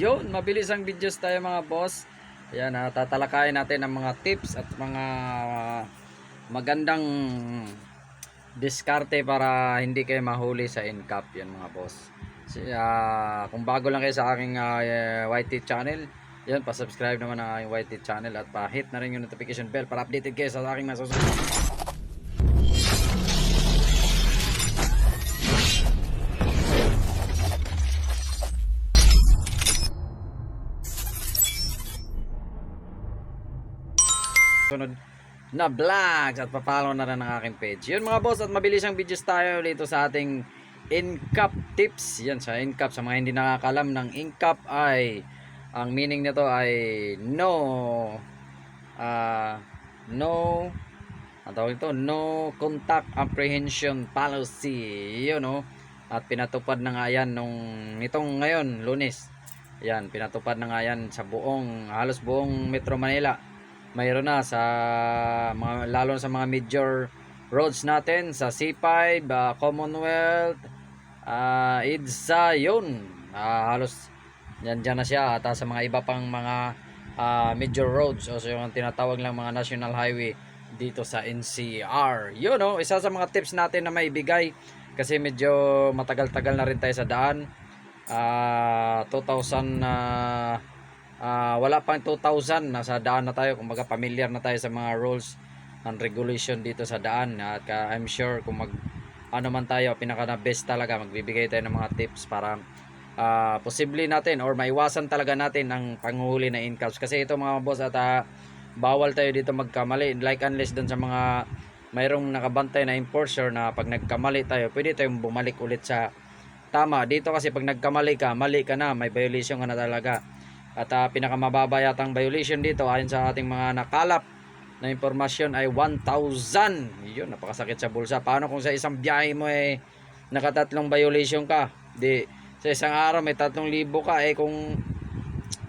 Yun, mabilis ang videos tayo mga boss. Ayan, tatalakayin natin ang mga tips at mga magandang diskarte para hindi kayo mahuli sa incap. Yan mga boss. Kung bago lang kayo sa aking YT channel, yan, pa-subscribe naman ang aking YT channel at pa-hit na rin yung notification bell para updated kayo sa aking masusunod. Sunod na vlogs at papalo na rin ang aking page. Yun mga boss, at mabilis ang videos tayo dito sa ating incap tips. Yan, sa incap, sa mga hindi nakakalam ng incap ay ang meaning nito ay no ang tawag ito, no contact apprehension policy. Yun, no? At pinatupad na nga yan nitong ngayon, Lunes. Yan, pinatupad na nga yan sa halos buong Metro Manila. Mayroon na sa mga, lalo sa mga major roads natin, sa C5, Commonwealth, EDSA, yun, halos dyan na siya. At sa mga iba pang mga major roads o so yung tinatawag lang mga national highway dito sa NCR. Yun, no? Isa sa mga tips natin na maibigay kasi medyo matagal-tagal na rin tayo sa daan. 2000 wala pang 2000 nasa daan na tayo, kumbaga familiar na tayo sa mga rules and regulation dito sa daan. At I'm sure kung ano man tayo, pinaka na best talaga magbibigay tayo ng mga tips para posible natin or maiwasan talaga natin ang panghuli na incaps. Kasi ito mga boss, at bawal tayo dito magkamali, like unless dun sa mga mayroong nakabantay na enforcer na pag nagkamali tayo, pwede tayong bumalik ulit sa tama. Dito kasi pag nagkamali ka, mali ka na, may violation ka na talaga. At pinakamababa yatang violation dito ayon sa ating mga nakalap na impormasyon ay 1,000. Yun, napakasakit sa bulsa. Paano kung sa isang biyahe mo nakatatlong violation ka? Di, sa isang araw may 3,000 ka. Kung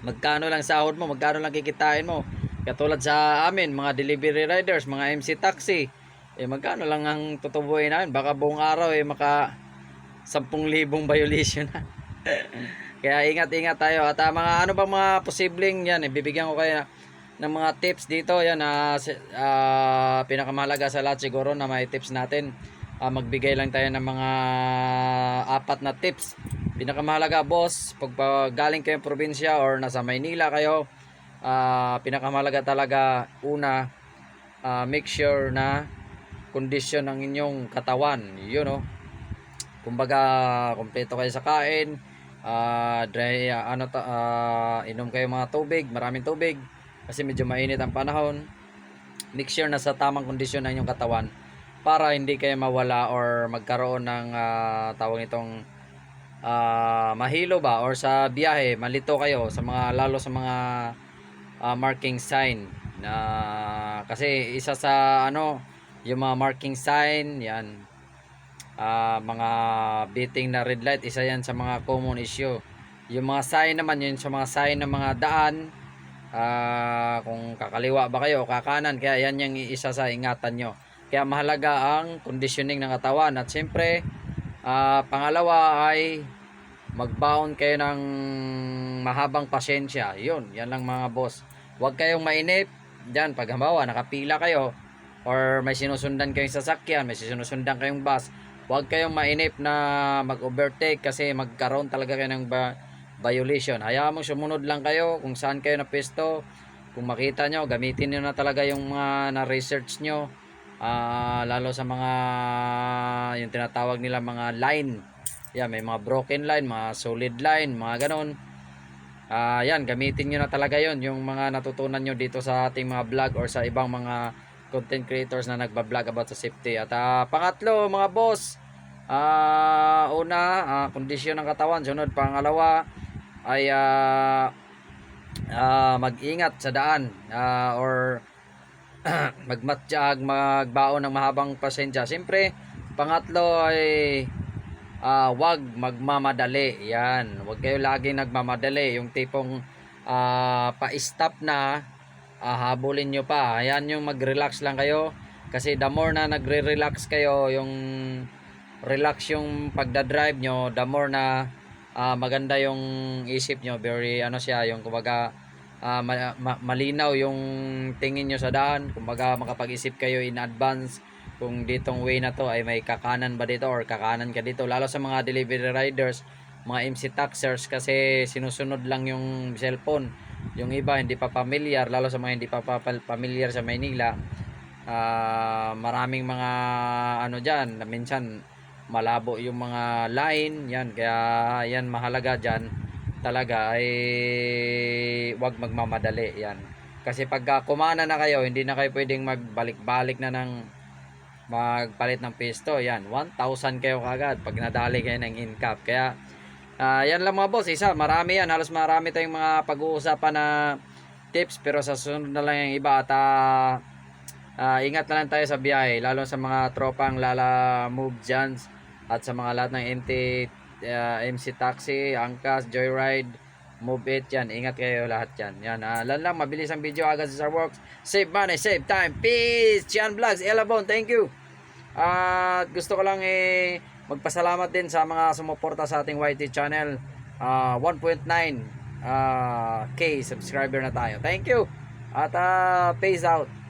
magkano lang sahod mo, magkano lang kikitain mo? Katulad sa amin, mga delivery riders, mga MC taxi, magkano lang ang tutubuin namin? Baka buong araw maka 10,000 violation na. Kaya ingat-ingat tayo. At mga ano ba mga posibleng yan, bibigyan ko kayo ng mga tips dito. Yan, pinakamahalaga sa lahat siguro na may tips natin. Magbigay lang tayo ng mga 4 na tips. Pinakamahalaga boss, pag galing kayong probinsya or nasa Maynila kayo, pinakamahalaga talaga una, make sure na kondisyon ng inyong katawan. Yun, no? Kumbaga, kompleto kayo sa kain, inom kayo mga tubig, maraming tubig kasi medyo mainit ang panahon. Make sure na sa tamang kondisyon ng inyong katawan para hindi kayo mawala or magkaroon ng tawag itong mahilo ba, or sa biyahe malito kayo sa mga, lalo sa mga marking sign na, kasi isa sa yung mga marking sign yan, mga beating na red light, isa yan sa mga common issue. Yung mga sign naman, yun sa mga sign ng mga daan, kung kakaliwa ba kayo o kakanan, kaya yan yung isa sa ingatan nyo. Kaya mahalaga ang conditioning ng katawan. At siyempre, pangalawa ay magbaon kayo ng mahabang pasensya. Yan lang mga boss. Huwag kayong mainip dyan pag halimbawa nakapila kayo or may sinusundan kayong sasakyan, may sinusundan kayong bus. Huwag kayong mainip na mag-overtake kasi magkaroon talaga kayo ng violation. Hayaan mo sumunod lang kayo kung saan kayo na pwesto. Kung makita nyo, gamitin nyo na talaga yung mga na-research nyo. Lalo sa mga yung tinatawag nila mga line. Yan, may mga broken line, mga solid line, mga ganon. Yan, gamitin nyo na talaga yon, yung mga natutunan nyo dito sa ating mga vlog or sa ibang mga content creators na nagba-vlog about sa safety. At pangatlo mga boss, una, kondisyon ng katawan. Sunod, pangalawa ay mag-ingat sa daan, or magmatsyag, magbaon ng mahabang pasensya. Siyempre, pangatlo ay wag magmamadali. Yan, wag kayo laging nagmamadali, yung tipong pa-stop na, habulin nyo pa. Ayan, yung mag-relax lang kayo. Kasi the more na nagre-relax kayo, yung relax yung pagdadrive nyo, the more na maganda yung isip nyo, very ano siya, yung kumbaga malinaw yung tingin nyo sa daan, kumbaga makapag-isip kayo in advance kung ditong way na to ay may kakanan ba dito or kakanan ka dito, lalo sa mga delivery riders, mga MC taxers, kasi sinusunod lang yung cellphone. Yung iba hindi pa familiar, lalo sa mga hindi pa familiar sa Maynila. Maraming mga ano dyan, minsan malabo yung mga line yan, kaya yan mahalaga dyan talaga ay wag magmamadali yan, kasi pagka kumana na kayo, hindi na kayo pwedeng magbalik-balik na ng magpalit ng pisto. Yan 1,000 kayo kagad pag nadali kayo ng incap. Kaya yan lang mga boss, marami yan, halos marami tayong mga pag-uusapan na tips, pero sa susunod na lang yung iba. At ingat na lang tayo sa biyahe, lalo sa mga tropang lala move dyan, at sa mga lahat ng MC Taxi, Angkas, Joyride, Move It, yan, ingat kayo lahat yan. Yan, lang, mabilis ang video agad sa Starworks. Save money, save time, peace! Chian Vlogs, Elabon, thank you! At gusto ko lang magpasalamat din sa mga sumuporta sa ating YT channel. 1.9 K subscriber na tayo. Thank you! At peace out!